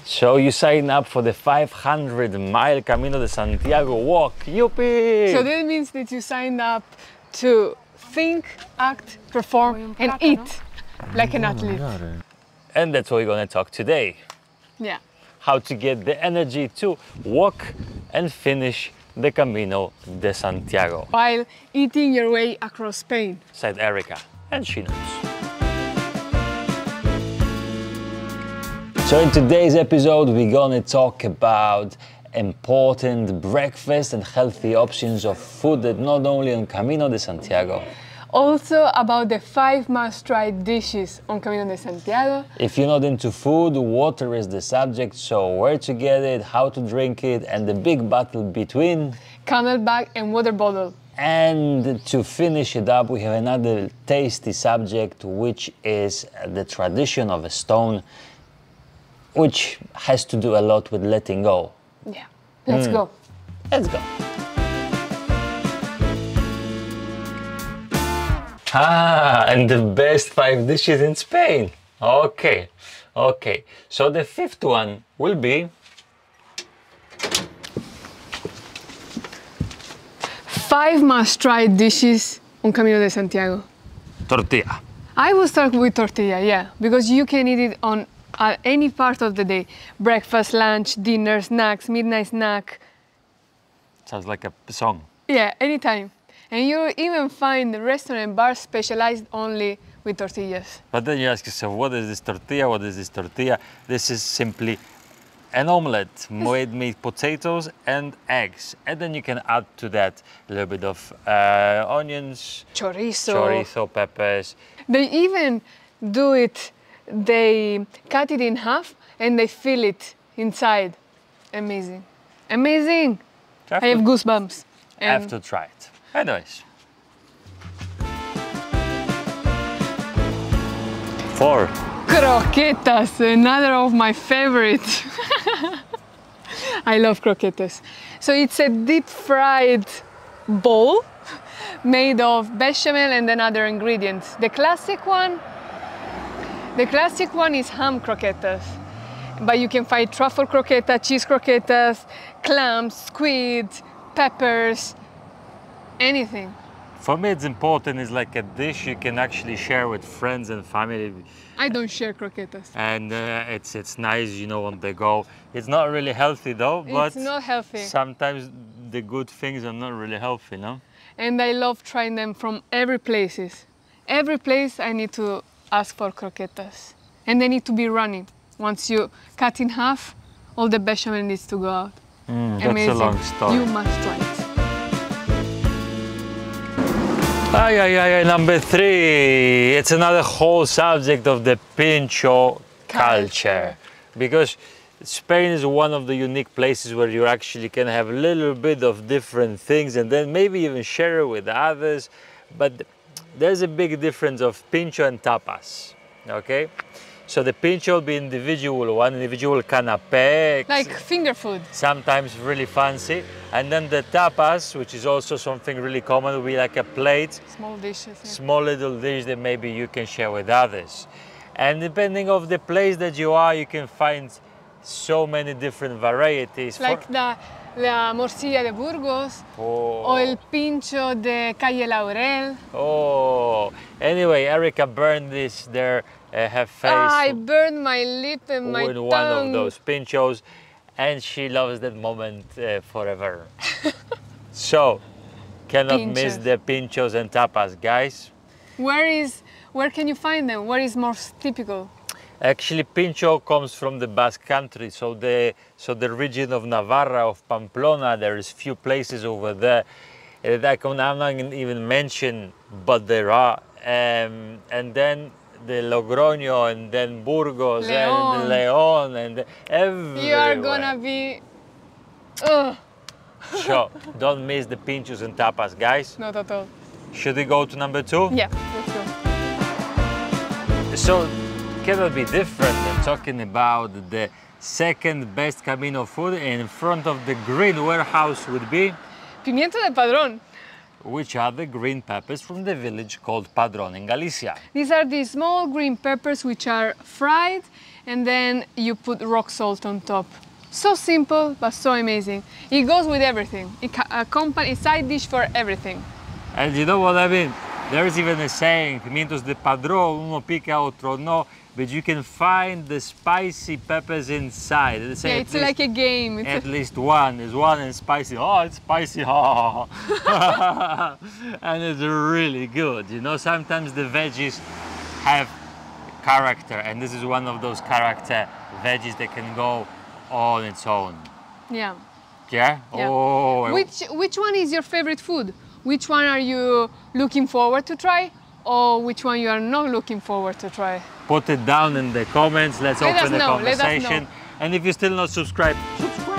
So you sign up for the 500-mile Camino de Santiago walk. Yuppie! So that means that you signed up to think, act, perform, and eat like an athlete. And that's what we're gonna talk today. Yeah. How to get the energy to walk and finish the Camino de Santiago. While eating your way across Spain. Said Erica, and she knows. So in today's episode, we're gonna talk about important breakfast and healthy options of food that not only on Camino de Santiago. Also about the 5 must-try dishes on Camino de Santiago. If you're not into food, water is the subject, so where to get it, how to drink it, and the big battle between Camelback and water bottle. And to finish it up, we have another tasty subject, which is the tradition of a stone, which has to do a lot with letting go. Yeah, let's go. Let's go. And the best 5 dishes in Spain. Okay. So the 5th one will be 5 must-try dishes on Camino de Santiago. tortilla. I will start with tortilla, yeah, because you can eat it on any part of the day. Breakfast, lunch, dinner, snacks, midnight snack. Sounds like a song. Yeah, anytime. And you even find restaurant and bars specialized only with tortillas. But then you ask yourself, what is this tortilla? What is this tortilla? This is simply an omelette made with potatoes and eggs. And then you can add to that a little bit of onions, chorizo, peppers. They even do it, they cut it in half and they fill it inside. Amazing. Amazing! I have goosebumps. I have to try it. Anyways. 4. Croquetas, another of my favorites. I love croquetas. So it's a deep fried bowl made of bechamel and then other ingredients. The classic one is ham croquetas. But you can find truffle croqueta, cheese croquetas, clams, squid, peppers, anything. For me, it's important. It's like a dish you can actually share with friends and family. I don't share croquetas. And it's nice, you know, on the go. It's not really healthy though, but it's not healthy. Sometimes the good things are not really healthy, no? And I love trying them from every places. Every place I need to ask for croquetas. And they need to be running. Once you cut in half, all the bechamel needs to go out. That's Amazing. a long story. You must try it. Number 3. It's another whole subject of the pincho culture. Because Spain is one of the unique places where you actually can have a little bit of different things and then maybe even share it with others. But there's a big difference of pincho and tapas, okay? So the pincho will be individual canapé. Like finger food. Sometimes really fancy. And then the tapas, which is also something really common, will be like a plate. Small dishes. Yeah. Small little dish that maybe you can share with others. And depending on the place that you are, you can find so many different varieties. Like la morcilla de Burgos, or el pincho de Calle Laurel. Oh, anyway, Erica burned her face. I burned my lip and my tongue. With one of those pinchos, and she loves that moment forever. So, cannot miss the pinchos and tapas, guys. Where can you find them? Where is most typical? Actually, pincho comes from the Basque country, so the region of Navarra, of Pamplona. There is few places over there that I'm not even mention, but there are. And then the Logroño, and then Burgos, and León, and everywhere. You are gonna be... So, don't miss the pinchos and tapas, guys. Not at all. Should we go to number 2? Yeah, let's go. So, cannot be different than talking about the second best Camino food. In front of the green warehouse would be Pimiento de Padrón. Which are the green peppers from the village called Padrón in Galicia. These are the small green peppers which are fried and then you put rock salt on top. So simple, but so amazing. It goes with everything. Accompany side dish for everything. And you know what I mean? There is even a saying, pimientos de padrón, uno pica, otro no, but you can find the spicy peppers inside. They say Yeah, it's like a game. At least one is one and spicy. Oh, it's spicy. Oh. And it's really good. You know, sometimes the veggies have character, and this is one of those character veggies that can go on its own. Yeah. Yeah? Yeah. Oh. Which one is your favorite food? Which one are you looking forward to try, or which one you are not looking forward to try? Put it down in the comments. Let's open the conversation. And if you're still not subscribed, subscribe.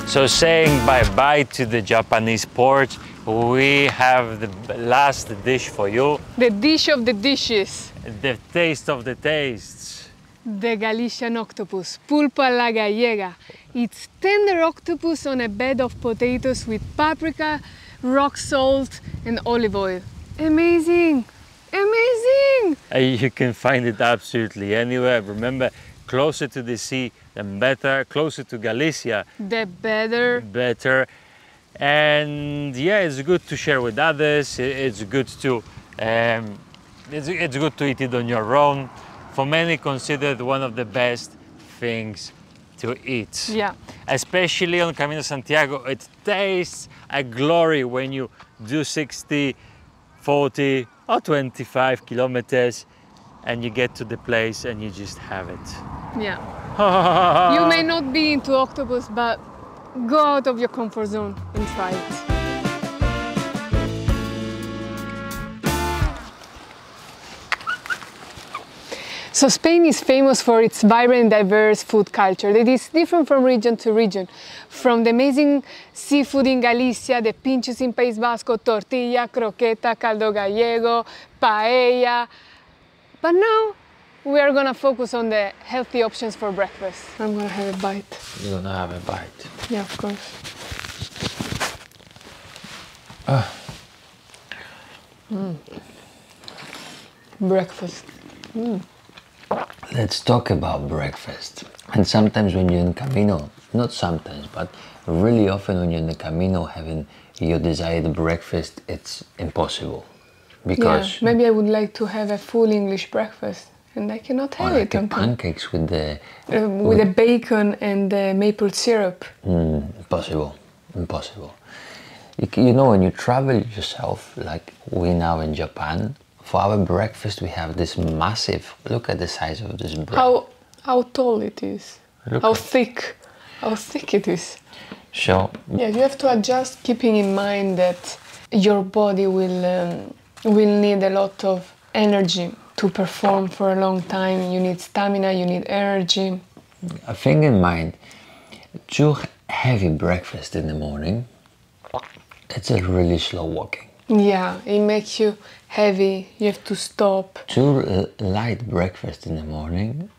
So saying bye-bye to the Japanese porch, we have the last dish for you. The dish of the dishes. The taste of the tastes. The Galician octopus, pulpo alla gallega. It's tender octopus on a bed of potatoes with paprika, rock salt and olive oil. Amazing! Amazing! You can find it absolutely anywhere. Remember, closer to the sea, the better. Closer to Galicia, the better. Better. And yeah, it's good to share with others. It's good to it's good to eat it on your own. For many, considered one of the best things to eat. Yeah. Especially on Camino de Santiago, it tastes a glory when you do 60, 40 or 25 kilometers and you get to the place and you just have it. Yeah. You may not be into octopus, but go out of your comfort zone and try it. So Spain is famous for its vibrant, diverse food culture that is different from region to region. From the amazing seafood in Galicia, the pinchos in País Vasco, tortilla, croqueta, caldo gallego, paella. But now we are gonna focus on the healthy options for breakfast. I'm gonna have a bite. You're gonna have a bite. Yeah, of course. Breakfast. Let's talk about breakfast. And sometimes when you're in Camino, not sometimes, but really often when you're in the Camino having your desired breakfast, it's impossible. Because maybe I would like to have a full English breakfast and I cannot have like it. Pancakes with the... with the bacon and the maple syrup. Impossible, impossible. You know, when you travel yourself, like we now in Japan, for our breakfast we have this massive, look at the size of this bread. How tall it is, how thick it is. So yeah, you have to adjust, keeping in mind that your body will need a lot of energy to perform for a long time. You need stamina, you need energy. A thing in mind, too heavy breakfast in the morning, it's a really slow walking. Yeah, it makes you heavy, you have to stop. Too light breakfast in the morning,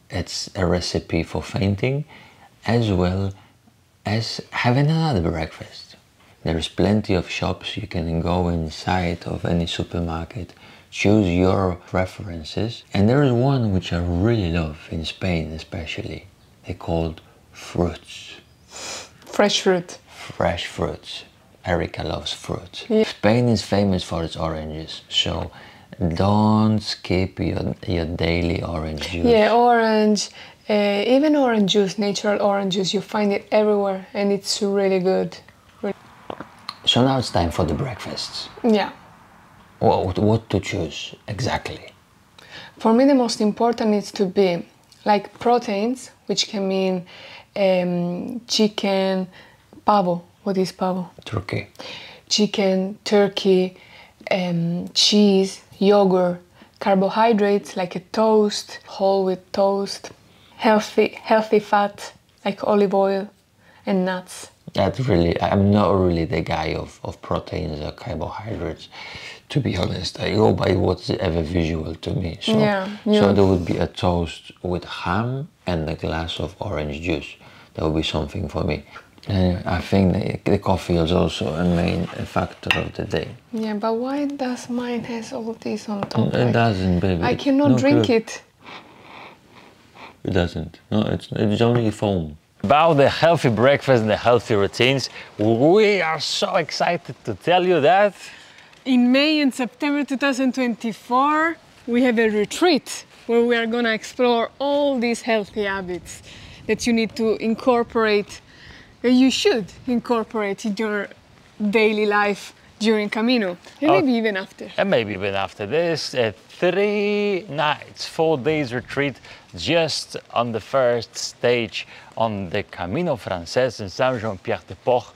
it's a recipe for fainting, as well as having another breakfast. There's plenty of shops, you can go inside of any supermarket, choose your preferences. And there is one which I really love in Spain especially. They're called fruits. Fresh fruit. Fresh fruits. Erica loves fruit. Yeah. Spain is famous for its oranges, so don't skip your daily orange juice. Yeah, orange, even orange juice, natural orange juice, you find it everywhere and it's really good. So now it's time for the breakfasts. Yeah. What to choose exactly? For me the most important is to be like proteins, which can mean chicken, pavo. What is pavo? Turkey. Chicken, turkey, cheese, yogurt, carbohydrates like a toast, whole wheat toast, healthy fat like olive oil and nuts. I'm not really the guy of proteins or carbohydrates, to be honest. I go by what's ever visual to me. So, so there would be a toast with ham and a glass of orange juice. That would be something for me. I think the coffee is also a main factor of the day. Yeah, but why does mine has all this on top? It doesn't, baby. I cannot drink it. It doesn't. No, it's only foam. About the healthy breakfast and the healthy routines, we are so excited to tell you that In May and September 2024, we have a retreat where we are gonna explore all these healthy habits that you need to incorporate, that you should incorporate in your daily life during Camino, and maybe even after. And maybe even after this, 3 nights, 4 days retreat just on the first stage on the Camino Frances in Saint-Jean-Pierre-de-Port.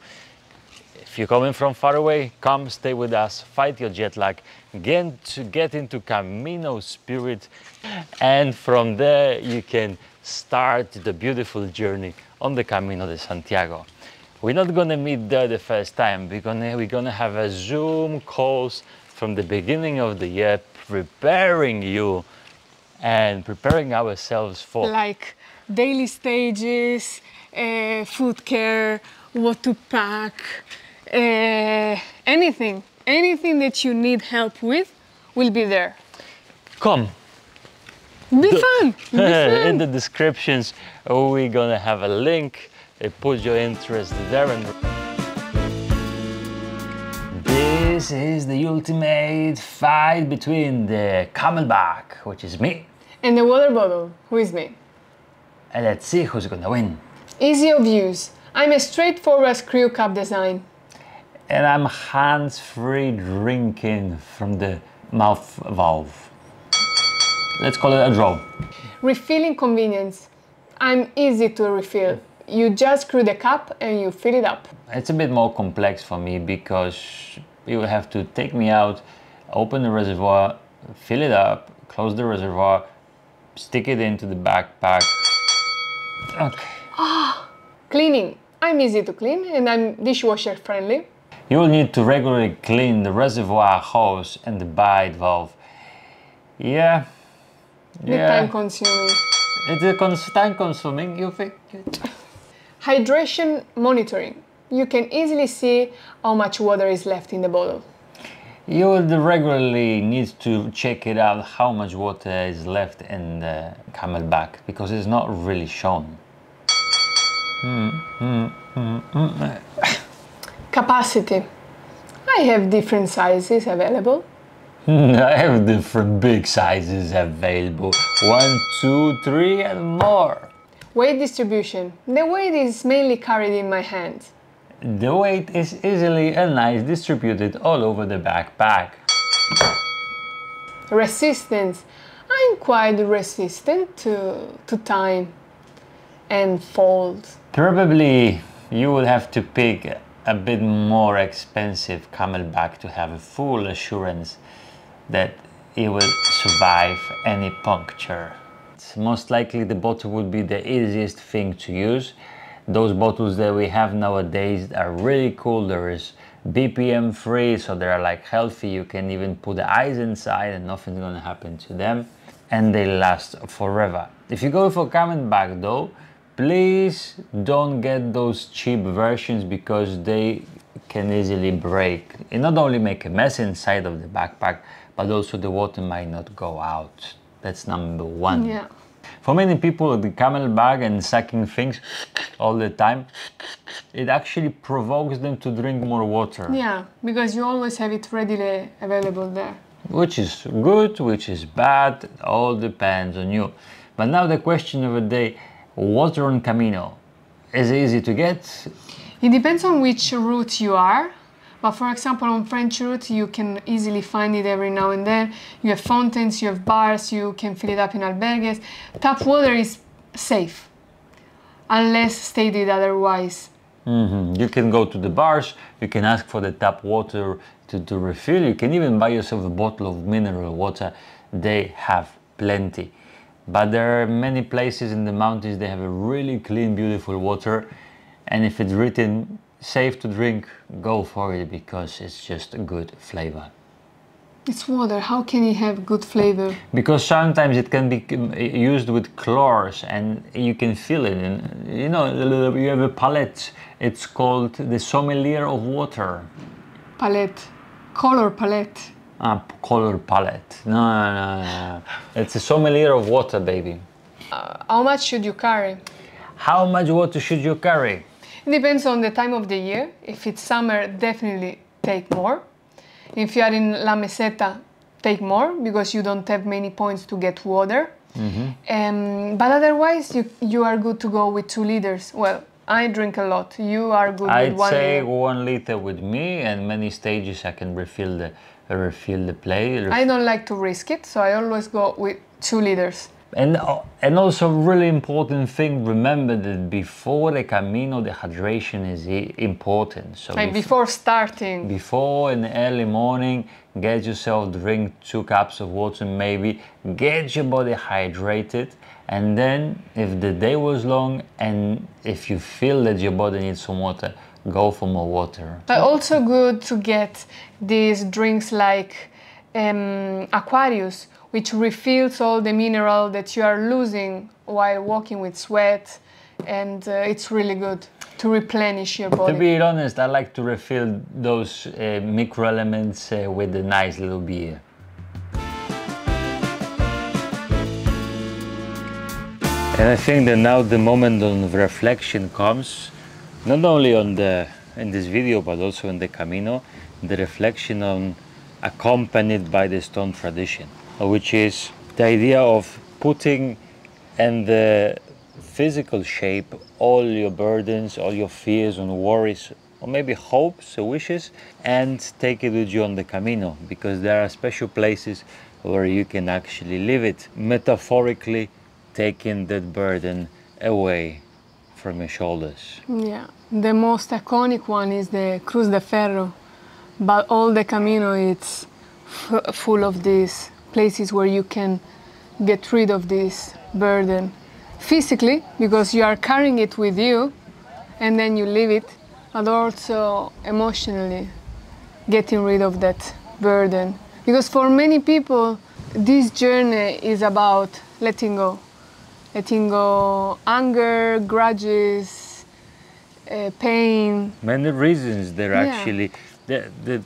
If you're coming from far away, come stay with us, fight your jet lag, get into Camino spirit, and from there you can start the beautiful journey on the Camino de Santiago. We're not gonna meet there the first time. We're gonna have a Zoom calls from the beginning of the year, preparing you and preparing ourselves for Like daily stages, food care, what to pack, anything that you need help with will be there. come. Be fun! Be fun. In the descriptions, we're gonna have a link. Put your interest there. And this is the ultimate fight between the camelback, which is me, And the water bottle, who is me? and let's see who's gonna win. Easy of use. I'm a straightforward screw cap design. And I'm hands-free drinking from the mouth valve. Let's call it a draw. Refilling convenience. I'm easy to refill. You just screw the cap and you fill it up. It's a bit more complex for me because you will have to take me out, open the reservoir, fill it up, close the reservoir, stick it into the backpack. Okay. Cleaning. I'm easy to clean and I'm dishwasher friendly. You will need to regularly clean the reservoir hose and the bite valve. Yeah. Bit time consuming. It's time consuming, you think? Hydration monitoring. You can easily see how much water is left in the bottle. You will regularly need to check it out how much water is left in the camelback because it's not really shown. Capacity. I have different sizes available. I have different big sizes available. 1, 2, 3 and more. Weight distribution. The weight is mainly carried in my hand. The weight is easily and nice distributed all over the backpack. Resistance. I'm quite resistant to time and fold. Probably you will have to pick a bit more expensive camelback to have a full assurance that it will survive any puncture. Most likely the bottle would be the easiest thing to use. Those bottles that we have nowadays are really cool. There is BPM free, so they're like healthy. You can even put the ice inside and nothing's gonna happen to them, and they last forever. If you go for camelback though, please don't get those cheap versions because they can easily break. It not only make a mess inside of the backpack, but also the water might not go out. That's number one. Yeah. For many people, the camelback and sucking things all the time, it actually provokes them to drink more water. Yeah, because you always have it readily available there. Which is good, which is bad, it all depends on you. But now the question of the day, water on Camino, is it easy to get? It depends on which route you are. But for example, on French route, you can easily find it every now and then. You have fountains, you have bars, you can fill it up in albergues. Tap water is safe, unless stated otherwise. You can go to the bars, you can ask for the tap water to refill. You can even buy yourself a bottle of mineral water. They have plenty. But there are many places in the mountains, they have a really clean, beautiful water. And if it's written safe to drink, go for it because it's just a good flavor. It's water. How can it have good flavor? Because sometimes it can be used with chlors and you can feel it. And, you know, you have a palette. It's called the sommelier of water. Palette. Color palette. Ah, color palette. No. It's a sommelier of water, baby. How much should you carry? How much water should you carry? It depends on the time of the year. If it's summer, definitely take more. If you are in La Meseta, take more because you don't have many points to get water. But otherwise, you are good to go with 2 liters. Well, I drink a lot. You are good with 1 I'd say liter. 1 liter with me, and many stages I can refill the plate. I don't like to risk it, so I always go with 2 liters. And also really important thing, remember that before the Camino, the hydration is important. So Like before starting. Before in the early morning, get yourself, drink 2 cups of water maybe, get your body hydrated. And then if the day was long and if you feel that your body needs some water, go for more water. But also good to get these drinks like Aquarius, which refills all the mineral that you are losing while walking with sweat, and it's really good to replenish your body. To be honest, I like to refill those microelements with a nice little beer. And I think that now the moment of reflection comes, not only in this video, but also in the Camino, the reflection on accompanied by the stone tradition, which is the idea of putting in the physical shape all your burdens, all your fears and worries, or maybe hopes or wishes, and take it with you on the Camino, because there are special places where you can actually live it, metaphorically taking that burden away from your shoulders. Yeah, the most iconic one is the Cruz de Ferro, but all the Camino it's full of these places where you can get rid of this burden physically, because you are carrying it with you and then you leave it, but also emotionally getting rid of that burden. Because for many people, this journey is about letting go anger, grudges, pain. Many reasons there actually, that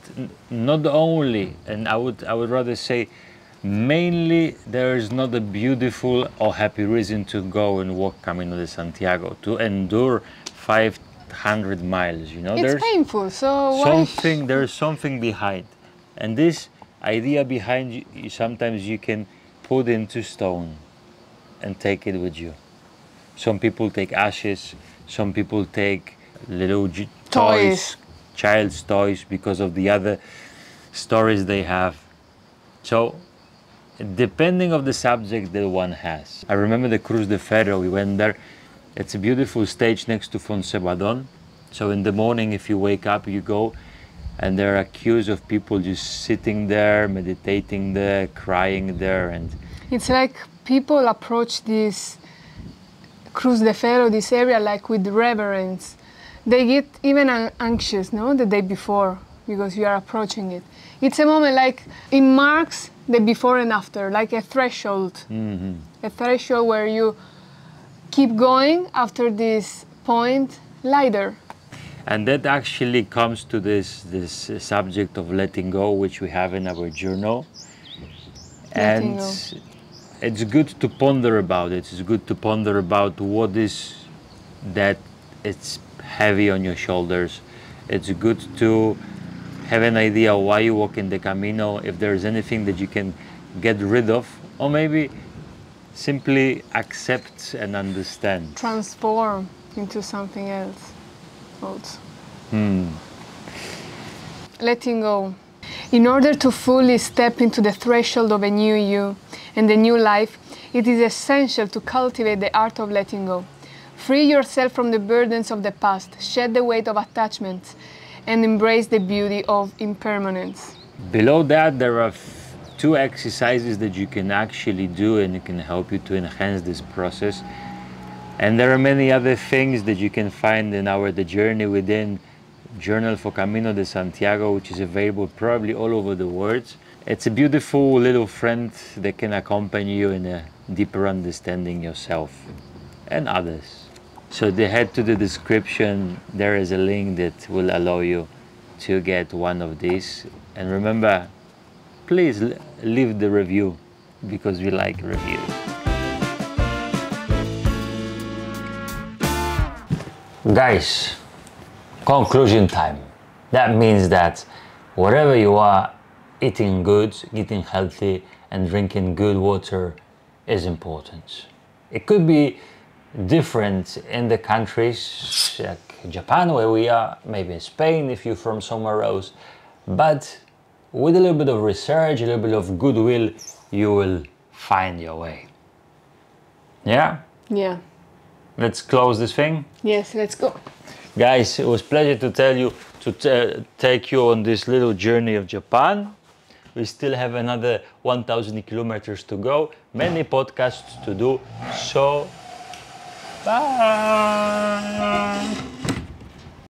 not only, and I would rather say mainly, there is not a beautiful or happy reason to go and walk Camino de Santiago, to endure 500 miles, you know. It's painful, so why? There's something behind. And this idea behind you, sometimes you can put into stone and take it with you. Some people take ashes, some people take little toys, child's toys, because of the other stories they have. So, depending on the subject that one has. I remember the Cruz de Ferro, we went there. It's a beautiful stage next to Fonsebadon. So in the morning, if you wake up, you go, and there are queues of people just sitting there, meditating there, crying there. And it's like people approach this Cruz de Ferro, this area, like with reverence. They get even anxious, no, the day before, because you are approaching it. It's a moment like, it marks the before and after, like a threshold. A threshold where you keep going after this point lighter. And that actually comes to this subject of letting go, which we have in our journal. And it's good to ponder about it. It's good to ponder about what is that it's heavy on your shoulders. It's good to have an idea why you walk in the Camino, if there's anything that you can get rid of, or maybe simply accept and understand. Transform into something else also. Letting go. In order to fully step into the threshold of a new you and a new life, it is essential to cultivate the art of letting go. Free yourself from the burdens of the past, shed the weight of attachments, and embrace the beauty of impermanence. Below that, there are 2 exercises that you can actually do, and it can help you to enhance this process. And there are many other things that you can find in the Journey Within journal for Camino de Santiago, which is available probably all over the world. It's a beautiful little friend that can accompany you in a deeper understanding yourself and others. So they head to the description, there is a link that will allow you to get one of these. And remember, please leave the review because we like reviews. Guys, conclusion time. That means that wherever you are, eating good, eating healthy, and drinking good water is important. It could be different in the countries like Japan, where we are, maybe in Spain if you're from somewhere else, but with a little bit of research, a little bit of goodwill, you will find your way. Yeah? Yeah. Let's close this thing. Yes, let's go. Guys, it was a pleasure to tell you, to take you on this little journey of Japan. We still have another 1,000 kilometers to go, many podcasts to do, so bye!